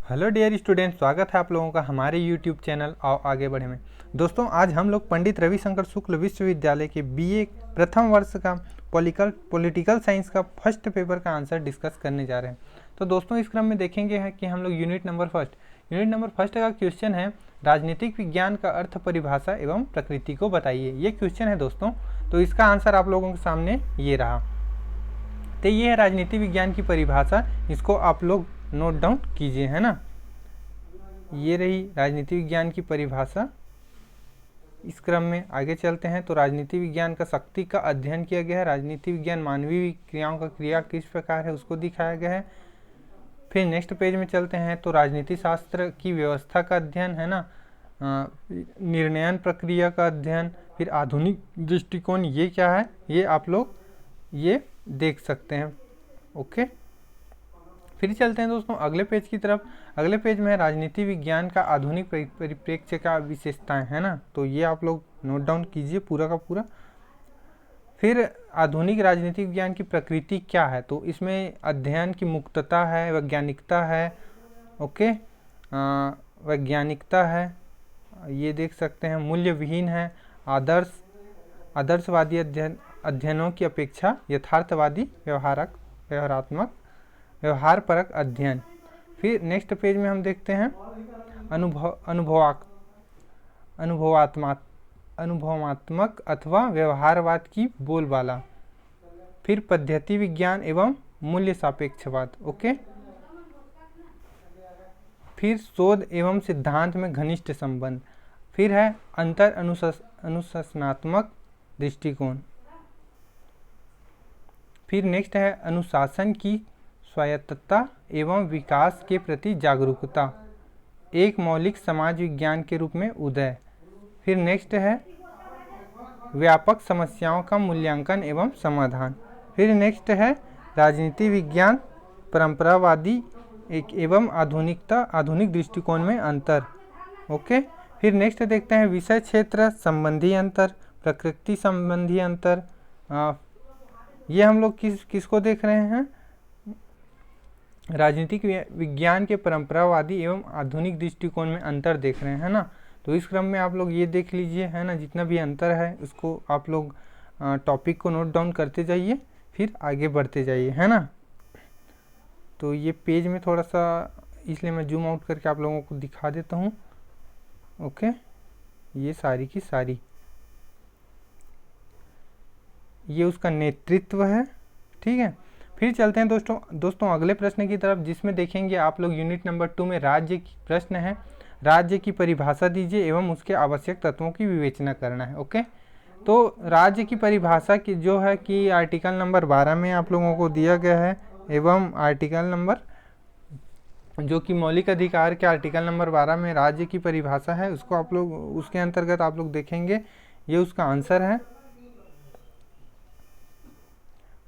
Hello dear student, स्वागत है आप लोगों का हमारे यूट्यूब चैनल आओ आगे बढ़े में। दोस्तों, आज हम लोग पंडित रविशंकर शुक्ल विश्वविद्यालय के बीए प्रथम वर्ष का पॉलिटिकल साइंस का फर्स्ट पेपर का आंसर डिस्कस करने जा रहे हैं। तो दोस्तों, इस क्रम में देखेंगे है कि हम लोग यूनिट नंबर फर्स्ट का क्वेश्चन है, राजनीतिक विज्ञान का अर्थ, परिभाषा एवं प्रकृति को बताइए। ये क्वेश्चन है दोस्तों, तो इसका आंसर आप लोगों के सामने ये रहा। तो ये है राजनीति विज्ञान की परिभाषा, इसको आप लोग नोट डाउन कीजिए, है ना। ये रही राजनीति विज्ञान की परिभाषा। इस क्रम में आगे चलते हैं। तो राजनीति विज्ञान का शक्ति का अध्ययन किया गया है। राजनीति विज्ञान मानवीय क्रियाओं का क्रिया किस प्रकार है उसको दिखाया गया है। फिर नेक्स्ट पेज में चलते हैं तो राजनीति शास्त्र की व्यवस्था का अध्ययन, है ना, निर्णयन प्रक्रिया का अध्ययन। फिर आधुनिक दृष्टिकोण, ये क्या है ये आप लोग ये देख सकते हैं। ओके, फिर चलते हैं दोस्तों अगले पेज की तरफ। अगले पेज में है राजनीति विज्ञान का आधुनिक परिप्रेक्ष्य का विशेषताएं, है ना। तो ये आप लोग नोट डाउन कीजिए पूरा का पूरा। फिर आधुनिक राजनीति विज्ञान की प्रकृति क्या है, तो इसमें अध्ययन की मुक्तता है, वैज्ञानिकता है। ओके, वैज्ञानिकता है, ये देख सकते हैं। मूल्य विहीन है, आदर्शवादी अध्ययनों की अपेक्षा यथार्थवादी व्यवहारपरक अध्ययन। फिर नेक्स्ट पेज में हम देखते हैं अनुभवात्मक अथवा व्यवहारवाद की बोलबाला। फिर पद्धति विज्ञान एवं मूल्य सापेक्षवाद। ओके, फिर शोध एवं सिद्धांत में घनिष्ठ संबंध। फिर है अंतर अनुशासनात्मक दृष्टिकोण। फिर नेक्स्ट है अनुशासन की स्वायत्तता एवं विकास के प्रति जागरूकता, एक मौलिक समाज विज्ञान के रूप में उदय। फिर नेक्स्ट है व्यापक समस्याओं का मूल्यांकन एवं समाधान। फिर नेक्स्ट है राजनीति विज्ञान परंपरावादी एवं आधुनिक दृष्टिकोण में अंतर। ओके, फिर नेक्स्ट देखते हैं विषय क्षेत्र संबंधी अंतर, प्रकृति संबंधी अंतर। ये हम लोग किसको देख रहे हैं, राजनीतिक विज्ञान के परंपरावादी एवं आधुनिक दृष्टिकोण में अंतर देख रहे हैं, है ना। तो इस क्रम में आप लोग ये देख लीजिए, है ना, जितना भी अंतर है उसको आप लोग टॉपिक को नोट डाउन करते जाइए, फिर आगे बढ़ते जाइए, है ना। तो ये पेज में थोड़ा सा इसलिए मैं जूम आउट करके आप लोगों को दिखा देता हूँ। ओके, ये सारी की सारी ये उसका नेतृत्व है, ठीक है। फिर चलते हैं दोस्तों अगले प्रश्न की तरफ, जिसमें देखेंगे आप लोग यूनिट नंबर 2 में राज्य की प्रश्न है। राज्य की परिभाषा दीजिए एवं उसके आवश्यक तत्वों की विवेचना करना है। ओके, तो राज्य की परिभाषा की जो है कि आर्टिकल नंबर 12 में आप लोगों को दिया गया है, एवं आर्टिकल नंबर जो कि मौलिक अधिकार के आर्टिकल नंबर 12 में राज्य की परिभाषा है, उसको आप लोग उसके अंतर्गत आप लोग देखेंगे, ये उसका आंसर है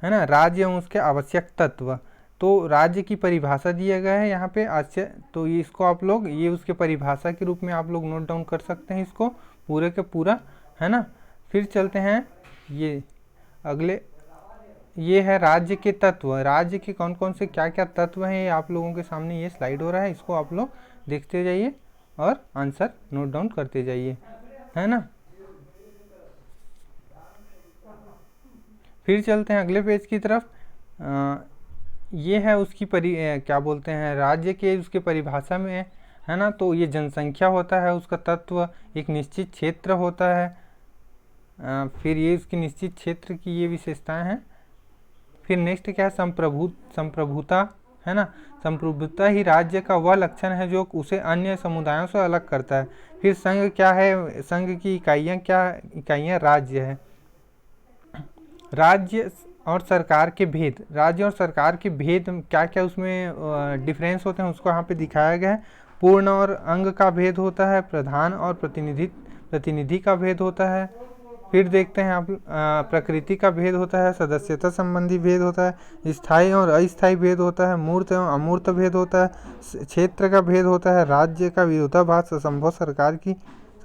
ना, राज्य एवं उसके आवश्यक तत्व। तो राज्य की परिभाषा दिया गया है यहाँ पे तो ये इसको आप लोग ये उसके परिभाषा के रूप में आप लोग नोट डाउन कर सकते हैं इसको पूरे के पूरा, है ना। फिर चलते हैं ये अगले, ये है राज्य के तत्व। राज्य के कौन कौन से क्या क्या तत्व हैं, ये आप लोगों के सामने ये स्लाइड हो रहा है, इसको आप लोग देखते जाइए और आंसर नोट डाउन करते जाइए, है ना। फिर चलते हैं अगले पेज की तरफ। ये है उसकी क्या बोलते हैं, राज्य के उसके परिभाषा में है ना। तो ये जनसंख्या होता है उसका तत्व, एक निश्चित क्षेत्र होता है। फिर ये उसकी निश्चित क्षेत्र की ये विशेषताएं हैं। फिर नेक्स्ट क्या है, संप्रभुता, है ना। संप्रभुता ही राज्य का वह लक्षण है जो उसे अन्य समुदायों से अलग करता है। फिर संघ क्या है, संघ की इकाइयाँ राज्य है। राज्य और सरकार के भेद, राज्य और सरकार के भेद क्या क्या उसमें डिफरेंस होते हैं उसको यहाँ पे दिखाया गया है। पूर्ण और अंग का भेद होता है, प्रधान और प्रतिनिधि का भेद होता है। फिर देखते हैं आप प्रकृति का भेद होता है, सदस्यता संबंधी भेद होता है, स्थायी और अस्थायी भेद होता है, मूर्त एवं अमूर्त भेद होता है, क्षेत्र का भेद होता है, राज्य का विरोधाभास असंभव, सरकार की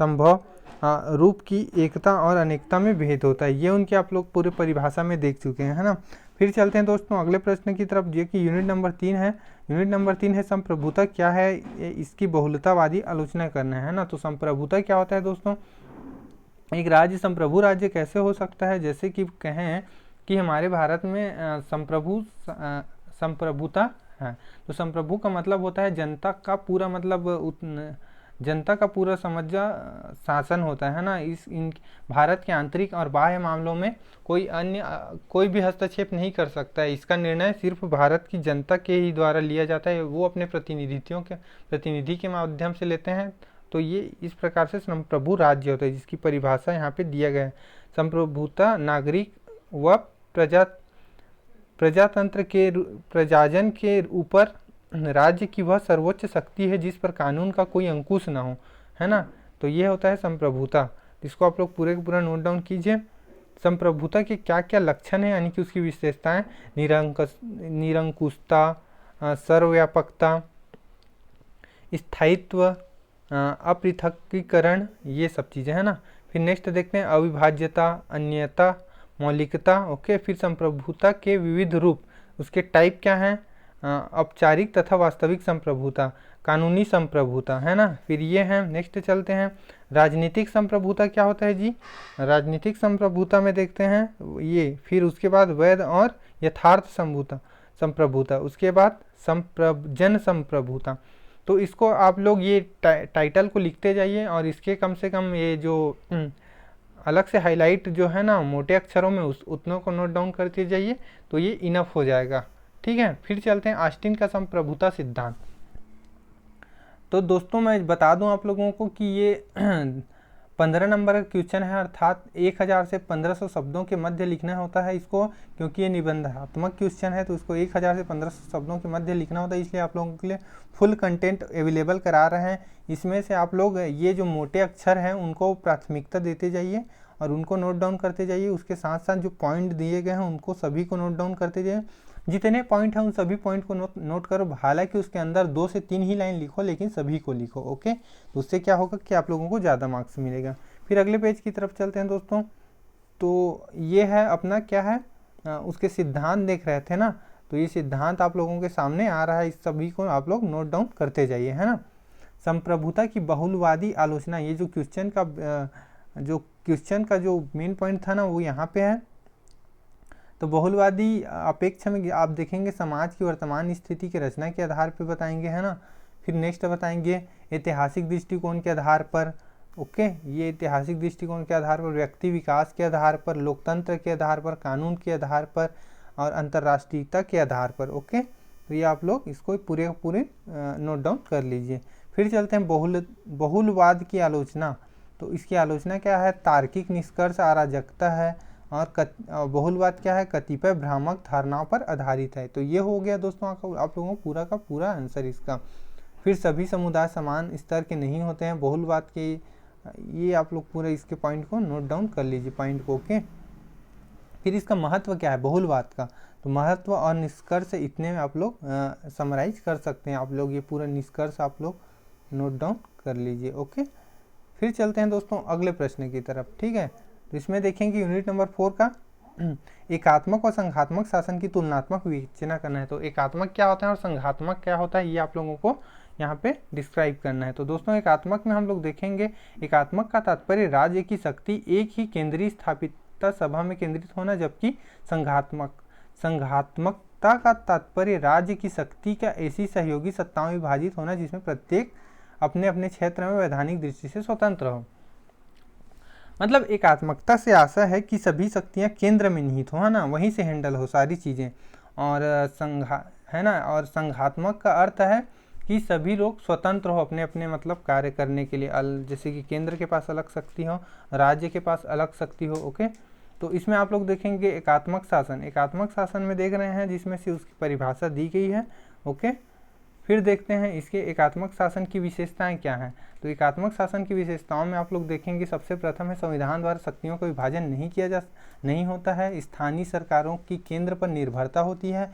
संभव, रूप की एकता और अनेकता में भेद होता है। ये उनके आप लोग पूरे परिभाषा में देख चुके हैं, है ना। फिर चलते हैं दोस्तों अगले प्रश्न की तरफ, जो कि यूनिट नंबर 3 है, यूनिट नंबर 3 है संप्रभुता क्या है, इसकी बहुलतावादी आलोचना करना है ना। तो संप्रभुता क्या होता है दोस्तों, एक राज्य संप्रभु राज्य कैसे हो सकता है, जैसे कि कहें कि हमारे भारत में संप्रभुता है। तो संप्रभु का मतलब होता है जनता का पूरा मतलब जनता का पूरा समझा शासन होता है ना। इन भारत के आंतरिक और बाह्य मामलों में कोई भी हस्तक्षेप नहीं कर सकता है। इसका निर्णय सिर्फ भारत की जनता के ही द्वारा लिया जाता है, वो अपने प्रतिनिधि के माध्यम से लेते हैं। तो ये इस प्रकार से संप्रभु राज्य होता है, जिसकी परिभाषा यहाँ पे दिया गया है। संप्रभुता नागरिक व प्रजाजन के ऊपर राज्य की वह सर्वोच्च शक्ति है जिस पर कानून का कोई अंकुश ना हो, है ना। तो ये होता है संप्रभुता, जिसको आप लोग पूरे का पूरा नोट डाउन कीजिए। संप्रभुता के क्या क्या लक्षण है, यानी कि उसकी विशेषताएं, निरंकुशता, सर्वव्यापकता, स्थायित्व, अपृथकीकरण, ये सब चीज़ें है ना। फिर नेक्स्ट देखते हैं अविभाज्यता, अन्यता, मौलिकता। ओके, फिर संप्रभुता के विविध रूप, उसके टाइप क्या हैं, औपचारिक तथा वास्तविक संप्रभुता, कानूनी संप्रभुता, है ना। फिर ये हैं, नेक्स्ट चलते हैं राजनीतिक संप्रभुता क्या होता है जी। राजनीतिक संप्रभुता में देखते हैं ये, फिर उसके बाद वैध और यथार्थ संप्रभुता, उसके बाद जन संप्रभुता। तो इसको आप लोग ये टाइटल को लिखते जाइए और इसके कम से कम ये जो अलग से हाईलाइट जो है ना मोटे अक्षरों में उतनों को नोट डाउन करते जाइए, तो ये इनफ हो जाएगा, ठीक है। फिर चलते हैं ऑस्टिन का संप्रभुता सिद्धांत। तो दोस्तों मैं बता दूं आप लोगों को कि ये 15 नंबर का क्वेश्चन है, अर्थात 1000 से 1500 शब्दों के मध्य लिखना होता है इसको, क्योंकि ये निबंधात्मक क्वेश्चन है तो इसको 1000 से 1500 शब्दों के मध्य लिखना होता है। इसलिए आप लोगों के लिए फुल कंटेंट अवेलेबल करा रहे हैं। इसमें से आप लोग ये जो मोटे अक्षर हैं उनको प्राथमिकता देते जाइए और उनको नोट डाउन करते जाइए। उसके साथ साथ जो पॉइंट दिए गए हैं उनको सभी को नोट डाउन करते जाइए। जितने पॉइंट हैं उन सभी पॉइंट को नोट करो। हालांकि उसके अंदर 2 से 3 ही लाइन लिखो, लेकिन सभी को लिखो, ओके। तो उससे क्या होगा कि आप लोगों को ज़्यादा मार्क्स मिलेगा। फिर अगले पेज की तरफ चलते हैं दोस्तों। तो ये है अपना क्या है, उसके सिद्धांत देख रहे थे ना। तो ये सिद्धांत आप लोगों के सामने आ रहा है, इस सभी को आप लोग नोट डाउन करते जाइए, है ना। संप्रभुता की बहुलवादी आलोचना, ये जो क्वेश्चन का जो मेन पॉइंट था ना वो यहाँ पे है। तो बहुलवादी अपेक्षा में आप देखेंगे समाज की वर्तमान स्थिति के रचना के आधार पर बताएंगे, है ना। फिर नेक्स्ट बताएंगे ऐतिहासिक दृष्टिकोण के आधार पर, ओके। ये ऐतिहासिक दृष्टिकोण के आधार पर, व्यक्ति विकास के आधार पर, लोकतंत्र के आधार पर, कानून के आधार पर और अंतर्राष्ट्रीयता के आधार पर, ओके। तो ये आप लोग इसको पूरे नोट डाउन कर लीजिए। फिर चलते हैं बहुलवाद की आलोचना। तो इसकी आलोचना क्या है, तार्किक निष्कर्ष, अराजकता है। और बहुलवाद क्या है, कतिपय भ्रामक धारणाओं पर आधारित है। तो ये हो गया दोस्तों आप लोगों को पूरा का पूरा आंसर इसका। फिर सभी समुदाय समान स्तर के नहीं होते हैं, बहुलवाद के, ये आप लोग पूरा इसके पॉइंट को नोट डाउन कर लीजिए, पॉइंट को, ओके। फिर इसका महत्व क्या है बहुलवाद का, तो महत्व और निष्कर्ष इतने में आप लोग समराइज कर सकते हैं। आप लोग ये पूरा निष्कर्ष आप लोग नोट डाउन कर लीजिए, ओके। फिर चलते हैं दोस्तों अगले प्रश्न की तरफ, ठीक है। तो इसमें देखेंगे यूनिट नंबर 4 का एकात्मक और संघात्मक शासन की तुलनात्मक विवेचना करना है। तो एकात्मक क्या होता है और संघात्मक क्या होता है, ये आप लोगों को यहाँ पे डिस्क्राइब करना है। तो दोस्तों एकात्मक में हम लोग देखेंगे, एकात्मक का तात्पर्य राज्य की शक्ति एक ही केंद्रीय स्थापित सभा में केंद्रित होना, जबकि संघात्मकता का तात्पर्य राज्य की शक्ति का ऐसी सहयोगी सत्ताओं में विभाजित होना जिसमें प्रत्येक अपने अपने क्षेत्र में वैधानिक दृष्टि से स्वतंत्र हो। मतलब एकात्मकता से आशा है कि सभी शक्तियां केंद्र में निहित हो, है ना, वहीं से हैंडल हो सारी चीज़ें। और और संघात्मक का अर्थ है कि सभी लोग स्वतंत्र हो अपने अपने मतलब कार्य करने के लिए, जैसे कि केंद्र के पास अलग शक्ति हो, राज्य के पास अलग शक्ति हो, ओके। तो इसमें आप लोग देखेंगे एकात्मक शासन में देख रहे हैं जिसमें से उसकी परिभाषा दी गई है, ओके। फिर देखते हैं इसके एकात्मक शासन की विशेषताएं क्या हैं। तो एकात्मक शासन की विशेषताओं में आप लोग देखेंगे सबसे प्रथम है संविधान द्वारा शक्तियों का विभाजन नहीं होता है, स्थानीय सरकारों की केंद्र पर निर्भरता होती है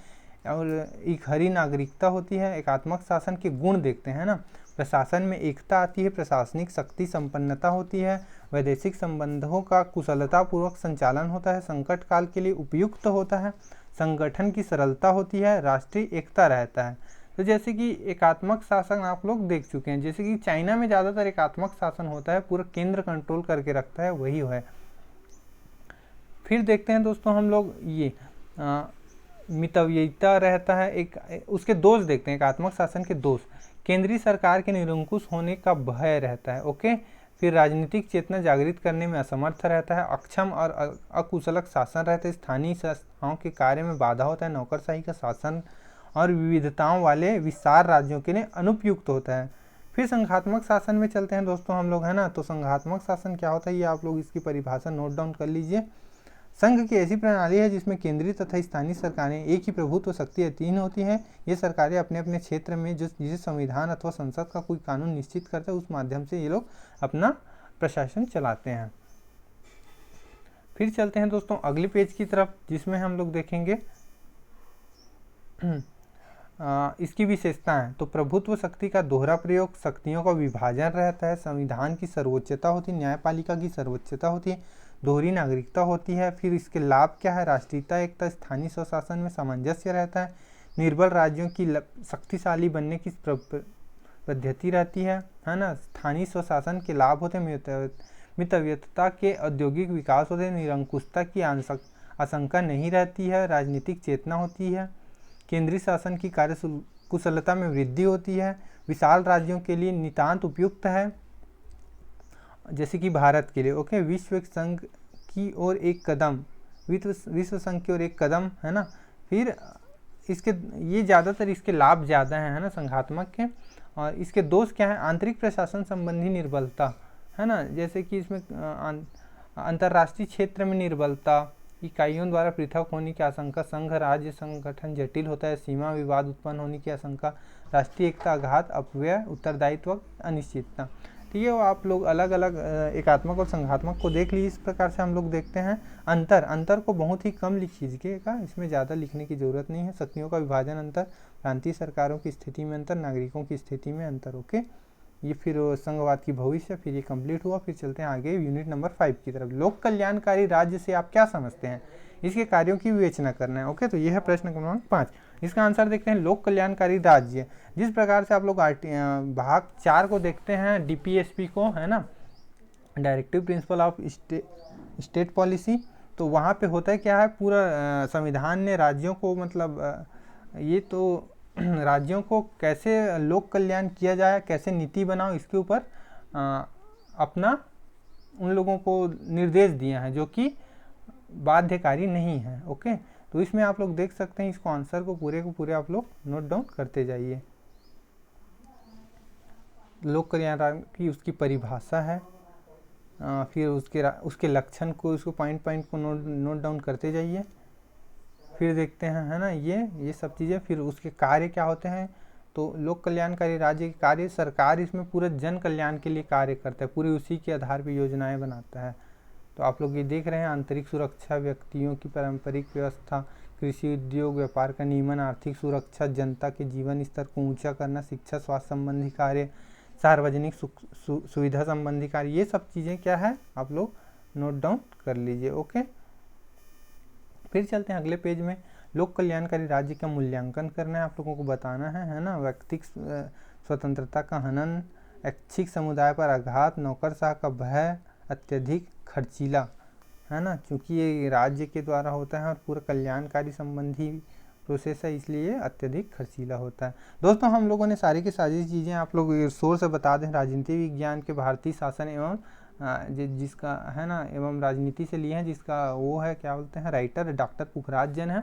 और एक हरी नागरिकता होती है। एकात्मक शासन के गुण देखते हैं ना, प्रशासन में एकता आती है, प्रशासनिक शक्ति संपन्नता होती है, वैदेशिक संबंधों का कुशलतापूर्वक संचालन होता है, संकट काल के लिए उपयुक्त होता है, संगठन की सरलता होती है, राष्ट्रीय एकता रहता है। तो जैसे कि एकात्मक शासन आप लोग देख चुके हैं, जैसे कि चाइना में ज़्यादातर एकात्मक शासन होता है, पूरा केंद्र कंट्रोल करके रखता है, वही है। फिर देखते हैं दोस्तों हम लोग ये मितव्ययिता रहता है, एक उसके दोष देखते हैं, एकात्मक शासन के दोष। केंद्रीय सरकार के निरंकुश होने का भय रहता है, ओके। फिर राजनीतिक चेतना जागृत करने में असमर्थ रहता है, अक्षम और अकुशलक शासन रहता है, स्थानीय संस्थाओं के कार्य में बाधा होता है, नौकरशाही का शासन और विविधताओं वाले विस्तार राज्यों के लिए अनुपयुक्त होता है। फिर संघात्मक शासन में चलते हैं दोस्तों हम लोग, है ना। तो संघात्मक शासन क्या होता है, ये आप लोग इसकी परिभाषा नोट डाउन कर लीजिए। संघ की ऐसी प्रणाली है जिसमें केंद्रीय तथा स्थानीय सरकारें एक ही प्रभुत्व शक्ति अधीन होती हैं। ये सरकारें अपने अपने क्षेत्र में जिसे संविधान अथवा संसद का कोई कानून निश्चित करता है, उस माध्यम से ये लोग अपना प्रशासन चलाते हैं। फिर चलते हैं दोस्तों अगले पेज की तरफ, जिसमें हम लोग देखेंगे इसकी विशेषताएं। तो प्रभुत्व शक्ति का दोहरा प्रयोग, शक्तियों का विभाजन रहता है, संविधान की सर्वोच्चता होती है, न्यायपालिका की सर्वोच्चता होती है, दोहरी नागरिकता होती है। फिर इसके लाभ क्या है, राष्ट्रीयता, एकता, स्थानीय स्वशासन में सामंजस्य रहता है, निर्बल राज्यों की शक्तिशाली बनने की पद्धति रहती है ना। स्थानीय स्वशासन के लाभ होते हैं, मितव्ययिता के औद्योगिक विकास होते हैं, निरंकुशता की आशंका नहीं रहती है, राजनीतिक चेतना होती है, केंद्रीय शासन की कार्य कुशलता में वृद्धि होती है, विशाल राज्यों के लिए नितांत उपयुक्त है, जैसे कि भारत के लिए, ओके। विश्व संघ की ओर एक कदम, विश्व संघ की ओर एक कदम, है ना। फिर इसके ये ज़्यादातर इसके लाभ ज़्यादा हैं, है ना, संघात्मक के। और इसके दोष क्या है, आंतरिक प्रशासन संबंधी निर्बलता, है ना, जैसे कि इसमें अंतर्राष्ट्रीय क्षेत्र में निर्बलता, इकाइयों द्वारा पृथक होने की आशंका, संघ राज्य संगठन जटिल होता है, सीमा विवाद उत्पन्न होने की आशंका, राष्ट्रीय एकता आघात, अपव्यय, उत्तरदायित्व, अनिश्चितता। ठीक है, वो आप लोग अलग अलग एकात्मक और संघात्मक को देख लीजिए। इस प्रकार से हम लोग देखते हैं अंतर को बहुत ही कम लिखिएगा, इसमें ज़्यादा लिखने की जरूरत नहीं है। शक्तियों का विभाजन अंतर, प्रांतीय सरकारों की स्थिति में अंतर, नागरिकों की स्थिति में अंतर, ओके। ये फिर संघवाद की भविष्य, फिर ये कंप्लीट हुआ। फिर चलते हैं आगे यूनिट नंबर 5 की तरफ। लोक कल्याणकारी राज्य से आप क्या समझते हैं, इसके कार्यों की विवेचना करना है, ओके। तो ये है प्रश्न क्रमांक 5। इसका आंसर देखते हैं, लोक कल्याणकारी राज्य। जिस प्रकार से आप लोग भाग 4 को देखते हैं, डीपीएसपी को, है ना, directive principle of state policy, तो वहाँ पे होता है क्या है, पूरा संविधान ने राज्यों को, मतलब ये तो राज्यों को कैसे लोक कल्याण किया जाए, कैसे नीति बनाओ, इसके ऊपर अपना उन लोगों को निर्देश दिया है, जो कि बाध्यकारी नहीं है, ओके। तो इसमें आप लोग देख सकते हैं, इसको आंसर को पूरे आप लोग नोट डाउन करते जाइए। लोक कल्याण की उसकी परिभाषा है, फिर उसके लक्षण को, उसको पॉइंट को नोट डाउन करते जाइए। फिर देखते हैं, है ना, ये सब चीज़ें। फिर उसके कार्य क्या होते हैं। तो लोक कल्याणकारी राज्य के कार्य, सरकार इसमें पूरे जन कल्याण के लिए कार्य करता है, पूरी उसी के आधार पर योजनाएं बनाता है। तो आप लोग ये देख रहे हैं, आंतरिक सुरक्षा, व्यक्तियों की पारंपरिक व्यवस्था, कृषि उद्योग, व्यापार का नियमन, आर्थिक सुरक्षा, जनता के जीवन स्तर को ऊंचा करना, शिक्षा स्वास्थ्य संबंधी कार्य, सार्वजनिक सुविधा संबंधी कार्य, ये सब चीज़ें क्या है, आप लोग नोट डाउन कर लीजिए, ओके। फिर चलते हैं अगले पेज में। लोक कल्याणकारी राज्य का मूल्यांकन करना है, आप लोगों को बताना है ना। व्यक्तिक स्वतंत्रता का हनन, ऐच्छिक समुदाय पर आघात, नौकरशाह का भय, अत्यधिक खर्चीला, है ना, क्योंकि ये राज्य के द्वारा होता है और पूरा कल्याणकारी संबंधी प्रोसेस है, इसलिए अत्यधिक खर्चीला होता है। दोस्तों हम लोगों ने सारी की सारी चीज़ें आप लोग सोर्स से बता दें, राजनीति विज्ञान के भारतीय शासन एवं जिसका है ना एवं राजनीति से लिए हैं, जिसका वो है क्या बोलते हैं, राइटर डॉक्टर पुखराज जैन है।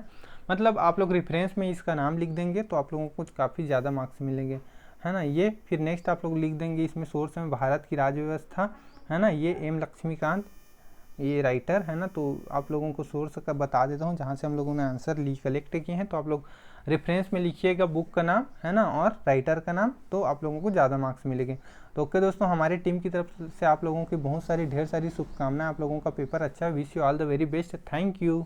मतलब आप लोग रेफरेंस में इसका नाम लिख देंगे तो आप लोगों को काफ़ी ज़्यादा मार्क्स मिलेंगे, है ना। ये फिर नेक्स्ट आप लोग लिख देंगे इसमें सोर्स में भारत की राज्य व्यवस्था, है ना, ये एम लक्ष्मीकांत ये राइटर है ना। तो आप लोगों को सोर्स का बता देता हूँ जहाँ से हम लोगों ने आंसर कलेक्ट किए हैं। तो आप लोग रेफरेंस में लिखिएगा बुक का नाम, है ना, और राइटर का नाम, तो आप लोगों को ज़्यादा मार्क्स मिलेंगे। तो ओके दोस्तों, हमारी टीम की तरफ से आप लोगों की बहुत सारी ढेर सारी शुभकामनाएं। आप लोगों का पेपर अच्छा, wish you all the very best, thank you.